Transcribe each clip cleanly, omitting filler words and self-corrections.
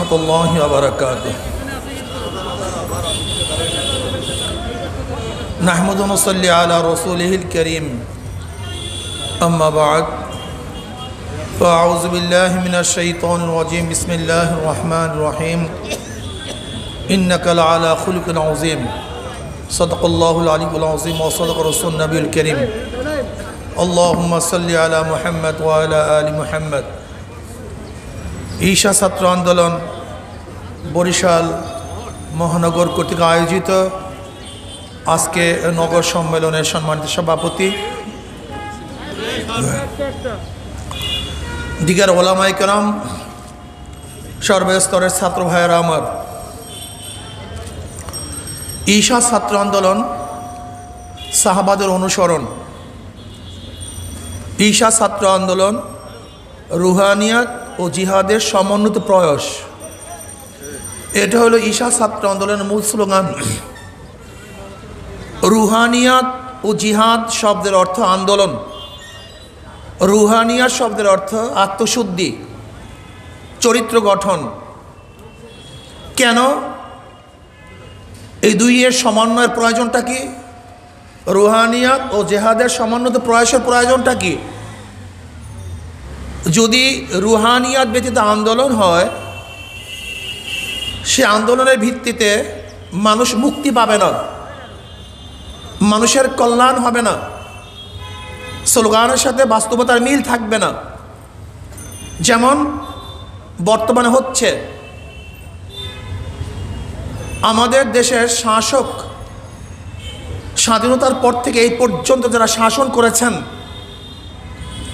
রহমতুল্লাহি ওয়া বারাকাতুহু। নাহমাদু ওয়া নুসাল্লি আলা রাসূলিহিল কারীম। আম্মা বা'দ। ফাআউযু বিল্লাহি মিনাশ শাইতানির রাজীম। বিসমিল্লাহির রহমানির রহিম। ইন্নাকা লা'আলা খুলুকিন আযীম। সাদাকাল্লাহুল আলিয়্যুল আযীম ওয়া সাদাকা রাসূলুন নবিয়্যুল কারীম। আল্লাহুম্মা সাল্লি আলা মুহাম্মাদ ওয়া আলা আলি মুহাম্মাদ। ঈশা ছাত্র আন্দোলন বরিশাল মহানগর কর্তৃক আয়োজিত আজকে নগর সম্মেলনের সম্মানিত সভাপতি, দিগার ওলামায়ে কেরাম, সর্বস্তরের ছাত্র ভাইয়েরা আমার, ঈশা ছাত্র আন্দোলন সাহাবাদের অনুসরণ। ঈশা ছাত্র আন্দোলন রুহানিয়াত ও জিহাদের সমন্বিত প্রয়াস। এটা হলো ঈশা ছাত্র আন্দোলনের মূল স্লোগান। রুহানিয়াত ও জিহাদ শব্দের অর্থ আন্দোলন। রুহানিয়াত শব্দের অর্থ আত্মশুদ্ধি, চরিত্র গঠন। কেন এই দুইয়ের সমন্বয়ের প্রয়োজনটা কি? রুহানিয়াত ও জিহাদের সমন্বিত প্রয়াসের প্রয়োজনটা কি? যদি রুহানিয়াত ব্যতীত আন্দোলন হয়, সে আন্দোলনের ভিত্তিতে মানুষ মুক্তি পাবে না, মানুষের কল্যাণ হবে না, স্লোগানের সাথে বাস্তবতার মিল থাকবে না। যেমন বর্তমানে হচ্ছে, আমাদের দেশের শাসক স্বাধীনতার পর থেকে এই পর্যন্ত যারা শাসন করেছেন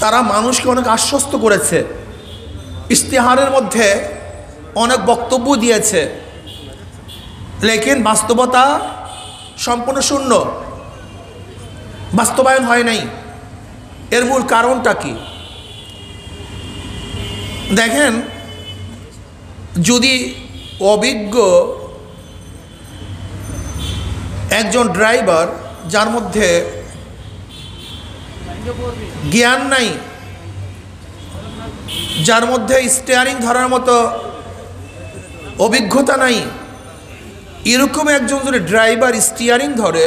তারা মানুষকে অনেক আশ্বস্ত করেছে, ইশতেহারের মধ্যে অনেক বক্তব্য দিয়েছে, লেকিন বাস্তবতা সম্পূর্ণ শূন্য, বাস্তবায়ন হয় নাই। এর মূল কারণটা কি? দেখেন, যদি অভিজ্ঞ একজন ড্রাইভার, যার মধ্যে জ্ঞান নাই, যার মধ্যে স্টিয়ারিং ধরার মতো অভিজ্ঞতা নাই, এরকম একজন যদি ড্রাইভার স্টিয়ারিং ধরে,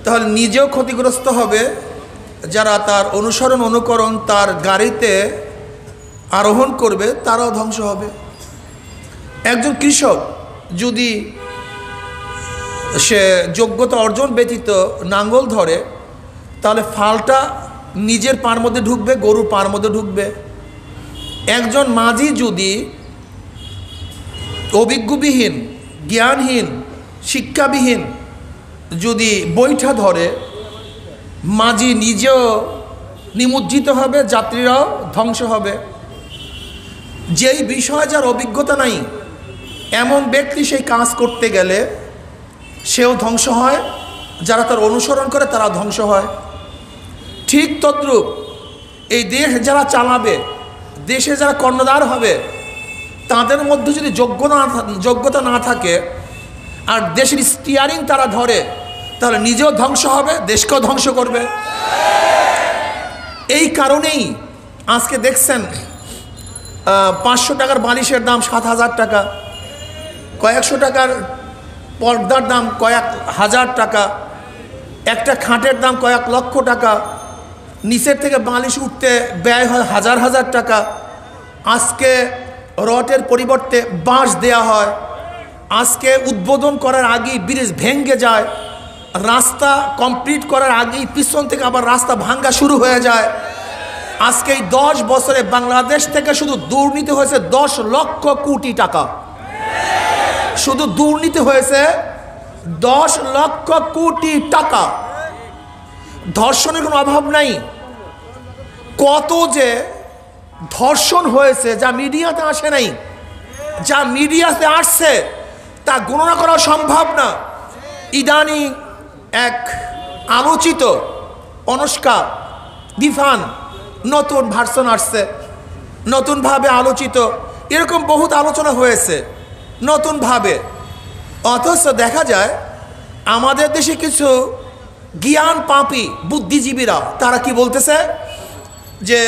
তাহলে নিজেও ক্ষতিগ্রস্ত হবে, যারা তার অনুকরণ তার গাড়িতে আরোহণ করবে তারাও ধ্বংস হবে। একজন কৃষক যদি সে যোগ্যতা অর্জন ব্যতীত নাঙ্গল ধরে, তাহলে ফালটা নিজের পার মধ্যে ঢুকবে, গরুর পার মধ্যে ঢুকবে। একজন মাঝি যদি অভিজ্ঞবিহীন, জ্ঞানহীন, শিক্ষাবিহীন যদি বৈঠা ধরে, মাঝি নিজেও নিমজ্জিত হবে, যাত্রীরাও ধ্বংস হবে। যেই বিষয়ে যার অভিজ্ঞতা নাই, এমন ব্যক্তি সেই কাজ করতে গেলে সেও ধ্বংস হয়, যারা তার অনুসরণ করে তারা ধ্বংস হয়। ঠিক তদ্রূপ এই দেশ যারা চালাবে, দেশে যারা কর্ণধার হবে, তাদের মধ্যে যদি যোগ্যতা না থাকে আর দেশের স্টিয়ারিং তারা ধরে, তাহলে নিজেও ধ্বংস হবে, দেশকেও ধ্বংস করবে। এই কারণেই আজকে দেখছেন 500 টাকার বালিশের দাম 7,000 টাকা, কয়েকশো টাকার পর্দার দাম কয়েক হাজার টাকা, একটা খাটের দাম কয়েক লক্ষ টাকা, নিচের থেকে বালিশ উঠতে ব্যয় হয় হাজার হাজার টাকা। আজকে রডের পরিবর্তে বাঁশ দেয়া হয়। আজকে উদ্বোধন করার আগেই ব্রিজ ভেঙে যায়, রাস্তা কমপ্লিট করার আগেই পিছন থেকে আবার রাস্তা ভাঙ্গা শুরু হয়ে যায়। আজকে এই 10 বছরে বাংলাদেশ থেকে শুধু দুর্নীতি হয়েছে 10 লক্ষ কোটি টাকা। শুধু দুর্নীতি হয়েছে 10 লক্ষ কোটি টাকা। ধর্ষণের কোনো অভাব নাই। কত যে ধর্ষণ হয়েছে যা মিডিয়াতে আসে নাই, যা মিডিয়াতে আসছে তা গণনা করা সম্ভব না। ইদানিং এক আলোচিত অনুষ্কা বিফান নতুন ভার্সন আসছে, নতুনভাবে আলোচিত, এরকম বহুত আলোচনা হয়েছে নতুনভাবে। অথচ দেখা যায় আমাদের দেশে কিছু জ্ঞান পাপী বুদ্ধিজীবীরা তারা কি বলতেছে যে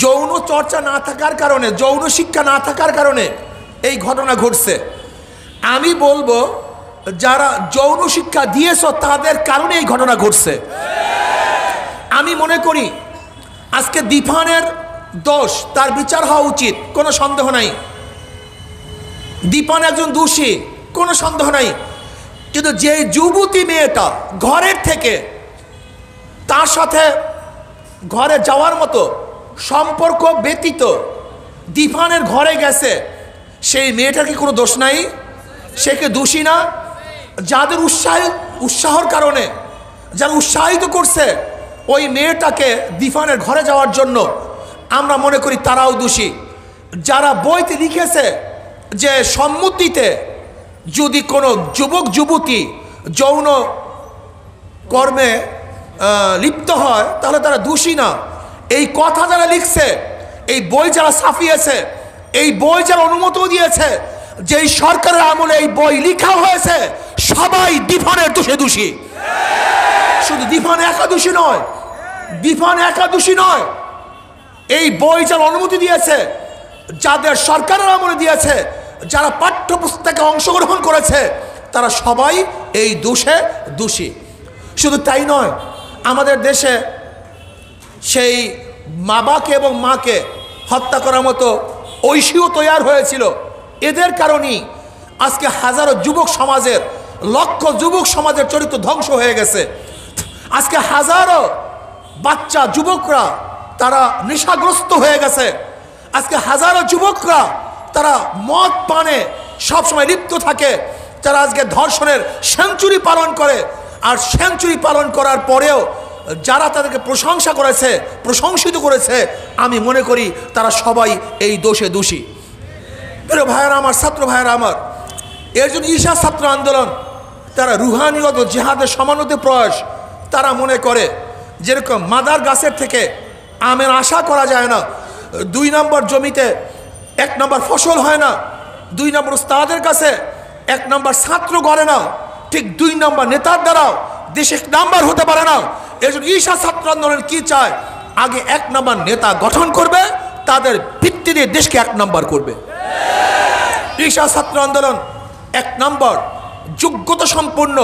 যৌন চর্চা না থাকার কারণে, যৌন শিক্ষা না থাকার কারণে এই ঘটনা ঘটছে। আমি বলবো যারা যৌন শিক্ষা দিয়েছ তাদের কারণে এই ঘটনা ঘটছে। আমি মনে করি আজকে দীপানের দোষ, তার বিচার হওয়া উচিত, কোনো সন্দেহ নাই। দীপান একজন দোষী, কোনো সন্দেহ নাই। কিন্তু যে যুবতী মেয়েটা ঘরের থেকে তার সাথে ঘরে যাওয়ার মতো সম্পর্ক ব্যতীত দীপানের ঘরে গেছে, সেই মেয়েটার কি কোনো দোষ নাই? সে কি দোষী না? যাদের উৎসাহর কারণে, যারা উৎসাহিত করছে ওই মেয়েটাকে দীপানের ঘরে যাওয়ার জন্য, আমরা মনে করি তারাও দোষী। যারা বইতে লিখেছে যে সম্মতিতে যদি কোনো যুবক যুবতী যৌন কর্মে লিপ্ত হয় তাহলে তারা দোষী না, এই কথা যারা লিখছে, এই বই যারা ছাপিয়েছে, এই বই যারা অনুমতি দিয়েছে, যেই সরকারের আমলে এই বই লেখা হয়েছে, সবাই দীপানের দোষে দোষী। শুধু দীপান একা দোষী নয়, দীপান একা দোষী নয়, এই বই যারা অনুমতি দিয়েছে, যাদের সরকারের আমলে দিয়েছে, যারা পাঠ্যপুস্তকে অংশগ্রহণ করেছে, তারা সবাই এই দোষে দোষী। শুধু তাই নয়, আমাদের দেশে সেই বাবাকে এবং মাকে হত্যা করার মতো ঐশীও তৈরি হয়েছিল। এদের কারণেই আজকে হাজারো যুবক সমাজের, লক্ষ যুবক সমাজের চরিত্র ধ্বংস হয়ে গেছে। আজকে হাজারো বাচ্চা যুবকরা তারা নেশাগ্রস্ত হয়ে গেছে। আজকে হাজারো যুবকরা তারা মদ পানে সবসময় লিপ্ত থাকে, যারা আজকে ধর্ষণের সেঞ্চুরি পালন করে। আর সেঞ্চুরি পালন করার পরেও যারা তাদেরকে প্রশংসা করেছে, প্রশংসিত করেছে, আমি মনে করি তারা সবাই এই দোষে দোষী। প্রিয় ভাইয়েরা আমার, ছাত্র ভাইয়েরা আমার, এর জন্য ঈশা ছাত্র আন্দোলন তারা রুহানিয়ত জেহাদের সমানতে প্রয়াস। তারা মনে করে যেরকম মাদার গাছের থেকে আমের আশা করা যায় না, 2 নম্বর জমিতে 1 নম্বর ফসল হয় না, 2 নম্বর উস্তাদের কাছে 1 নম্বর ছাত্র গড়ে না, ঠিক 2 নম্বর নেতার দ্বারাও দেশে 1 নম্বর হতে পারে না। এই জন্য ঈশা ছাত্র আন্দোলন কি চায়? আগে 1 নম্বর নেতা গঠন করবে, তাদের ভিত্তি দিয়ে দেশকে 1 নম্বর করবে। ঈশা ছাত্র আন্দোলন 1 নম্বর যোগ্যতা সম্পন্ন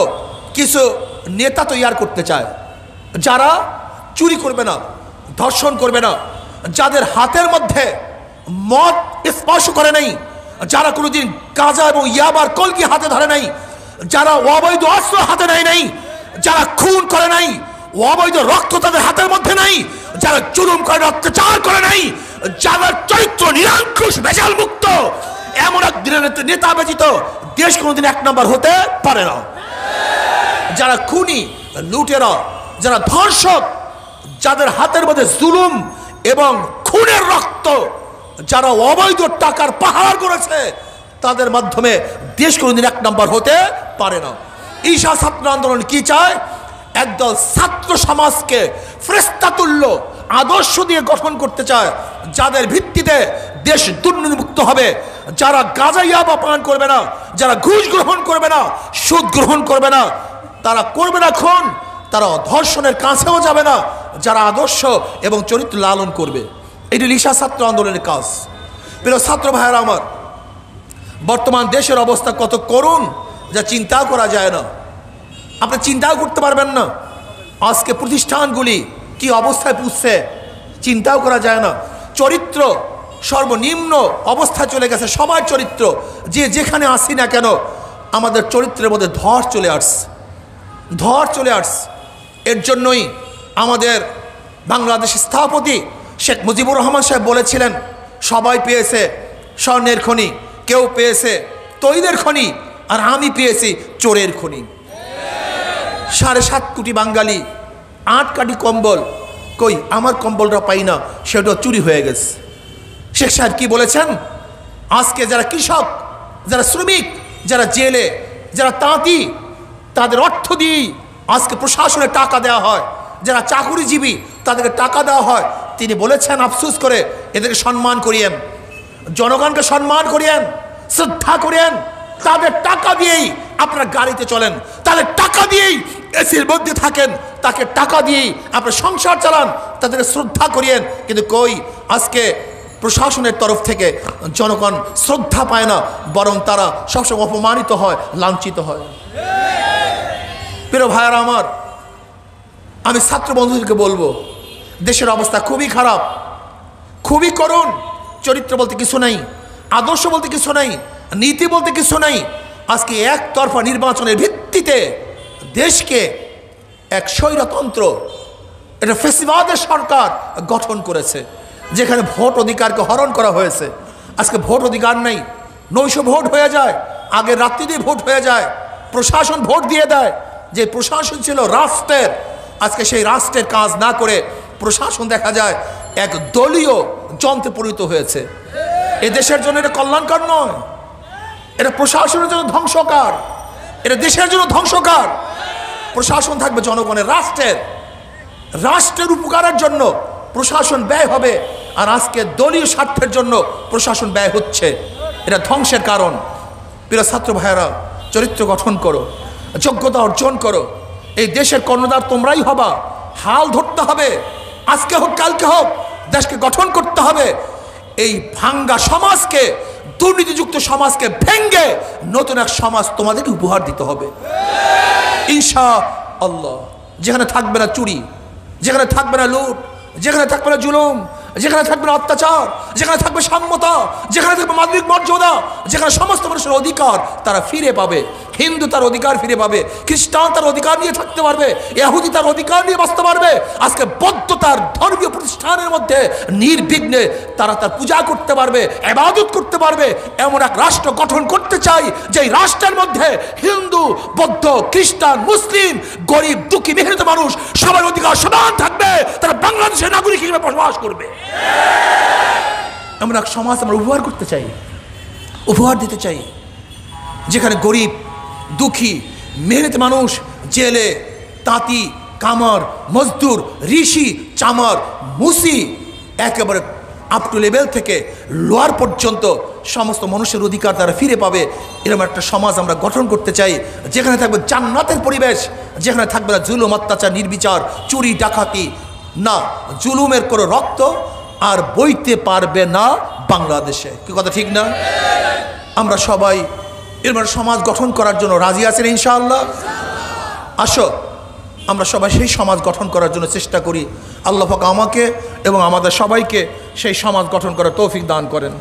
কিছু নেতা তৈরি করতে চায়, যারা চুরি করবে না, ধর্ষণ করবে না, যাদের হাতের মধ্যে মদ স্পর্শ করে নাই, যারা কোনোদিন গাঁজা এবং ইয়াবার কলকি হাতে ধরে নাই, যারা অবৈধ অস্ত্র হাতে নেয় নাই, যারা খুন করে নাই, অবৈধ রক্ত তাদের হাতের মধ্যে নাই, যারা জুলুম করে, অত্যাচার করে নাই, যাদের চরিত্র নিরঙ্কুশ ভেজাল মুক্ত, এমন এক দিনের নেতা ব্যতীত দেশ কোনোদিন 1 নম্বর হতে পারে না। যারা খুনি, লুটেরা, যারা ধর্ষক, যাদের হাতের মধ্যে জুলুম এবং খুনের রক্ত, যারা অবৈধ টাকার পাহাড় করেছে, তাদের মাধ্যমে দেশ কোনোদিন 1 নম্বর হতে পারে না। ঈশা ছাত্র আন্দোলন কি চায়? একদল ছাত্র সমাজকে ফেরেশতাতুল্য আদর্শ দিয়ে গঠন করতে চায়, যাদের ভিত্তিতে দেশ দুর্নীতিমুক্ত হবে, যারা গাঁজা ইয়াবা পান করবে না, যারা ঘুষ গ্রহণ করবে না, সুদ গ্রহণ করবে না, তারা করবে না খুন, তারা ধর্ষণের কাছেও যাবে না, যারা আদর্শ এবং চরিত্র লালন করবে। এটি ঈশা ছাত্র আন্দোলনের কাজ। প্রিয় ছাত্র ভাইয়েরা আমার, বর্তমান দেশের অবস্থা কত করুণ যা চিন্তাও করা যায় না, আপনি চিন্তাও করতে পারবেন না। আজকে প্রতিষ্ঠানগুলি কি অবস্থায় পুষছে চিন্তাও করা যায় না। চরিত্র সর্বনিম্ন অবস্থায় চলে গেছে, সবার চরিত্র, যে যেখানে আসি না কেন আমাদের চরিত্রের মধ্যে ধর চলে আসছে, ধর চলে আসছে। এর জন্যই আমাদের বাংলাদেশের স্থপতি শেখ মুজিবুর রহমান সাহেব বলেছিলেন, সবাই পেয়েছে স্বর্ণের খনি, কেউ পেয়েছে তৈলের খনি, আর আমি পেয়েছি চোরের খনি। 7.5 কোটি বাঙালি 8 কাঠি কম্বল, কই আমার কম্বলটা পাই না, সেটা চুরি হয়ে গেছে। শেখ সাহেব কি বলেছেন? আজকে যারা কৃষক, যারা শ্রমিক, যারা জেলে, যারা তাঁতি, তাদের অর্থ দিয়ে আজকে প্রশাসনে টাকা দেওয়া হয়, যারা চাকুরিজীবী তাদেরকে টাকা দেওয়া হয়। তিনি বলেছেন আফসোস করে, এদেরকে সম্মান করিয়েন, জনগণকে সম্মান করিয়েন, শ্রদ্ধা করিয়েন, তাদের টাকা দিয়েই আপনারা গাড়িতে চলেন, তাদের টাকা দিয়েই এসির মধ্যে থাকেন, তাকে টাকা দিয়েই আপনার সংসার চালান, তাদেরকে শ্রদ্ধা করিয়েন। কিন্তু কই আজকে প্রশাসনের তরফ থেকে জনগণ শ্রদ্ধা পায় না, বরং তারা সবসময় অপমানিত হয়, লাঞ্ছিত হয়। প্রিয় ভাইয়ারা আমার, আমি ছাত্র বন্ধুদেরকে বলবো, দেশের অবস্থা খুবই খারাপ, খুবই করুণ। চরিত্র বলতে কিছু নাই, আদর্শ বলতে কিছু নাই, নীতি বলতে কিছু নাই। আজকে একতরফা নির্বাচনের ভিত্তিতে দেশকে এক স্বৈরতন্ত্র, এটা ফ্যাসিবাদের সরকার গঠন করেছে, যেখানে ভোট অধিকারকে হরণ করা হয়েছে। আজকে ভোট অধিকার নেই, নৈশ ভোট হয়ে যায়, আগের রাত্রি দিয়ে ভোট হয়ে যায়, প্রশাসন ভোট দিয়ে দেয়। যে প্রশাসন ছিল রাষ্ট্রের, আজকে সেই রাষ্ট্রের কাজ না করে প্রশাসন দেখা যায় এক দলীয় যন্ত্রে পরিণত হয়েছে। এ দেশের জন্য এটা কল্যাণকর নয়, এটা প্রশাসনের জন্য ধ্বংসকার, এটা দেশের জন্য ধ্বংসকার। প্রশাসন থাকবে জনগণের, রাষ্ট্রের উপকারের জন্য প্রশাসন ব্যয় হবে, আর আজকে দলীয় স্বার্থের জন্য প্রশাসন ব্যয় হচ্ছে, এটা ধ্বংসের কারণ। প্রিয় ছাত্র ভাইয়েরা, চরিত্র গঠন করো, যোগ্যতা অর্জন করো। এই দেশের কর্ণধার তোমরাই হবা, হাল ধরতে হবে, আজকে হোক কালকে হোক, দেশকে গঠন করতে হবে। এই ভাঙ্গা সমাজকে, দুর্নীতিযুক্ত সমাজকে ভেঙ্গে নতুন এক সমাজ তোমাদেরকে উপহার দিতে হবে ইনশাআল্লাহ। যেখানে থাকবে না চুরি, যেখানে থাকবে না লুট, যেখানে থাকবে না জুলুম, যেখানে থাকবে না অত্যাচার, যেখানে থাকবে সাম্যতা, যেখানে থাকবে মানবিক মর্যাদা, যেখানে সমস্ত মানুষের অধিকার তারা ফিরে পাবে। হিন্দু তার অধিকার ফিরে পাবে, খ্রিস্টান তার অধিকার নিয়ে থাকতে পারবে, ইহুদি তার অধিকার নিয়ে বাঁচতে পারবে। আজকে বৌদ্ধ তার ধর্মীয় প্রতিষ্ঠানের মধ্যে নির্বিঘ্নে তারা তার পূজা করতে পারবে, ইবাদত করতে পারবে। এমন এক রাষ্ট্র গঠন করতে চাই যেই রাষ্ট্রের মধ্যে হিন্দু, বৌদ্ধ, খ্রিস্টান, মুসলিম, গরিব, দুঃখী, মেহনত মানুষ সবার অধিকার সমান থাকবে, তারা বাংলাদেশের নাগরিক হিসেবে বসবাস করবে। এমন এক সমাজ আমরা উপহার করতে চাই, উপহার দিতে চাই, যেখানে গরিব, দুঃখী, মেহনত মানুষ, জেলে, তাঁতি, কামার, মজদুর, ঋষি, চামার, মুসি, একেবারে আপ টু লেভেল থেকে লোয়ার পর্যন্ত সমস্ত মানুষের অধিকার তারা ফিরে পাবে। এরকম একটা সমাজ আমরা গঠন করতে চাই, যেখানে থাকবে জান্নাতের পরিবেশ, যেখানে থাকবে না জুলুম, অত্যাচার, নির্বিচার, চুরি, ডাকাতি, না জুলুমের কোনো রক্ত আর বইতে পারবে না বাংলাদেশে। কি কথা ঠিক না? আমরা সবাই এরকম সমাজ গঠন করার জন্য রাজি আছেন ইনশাআল্লাহ? আসো আমরা সবাই সেই সমাজ গঠন করার জন্য চেষ্টা করি। আল্লাহ পাক আমাকে এবং আমাদের সবাইকে সেই সমাজ গঠন করার তৌফিক দান করেন।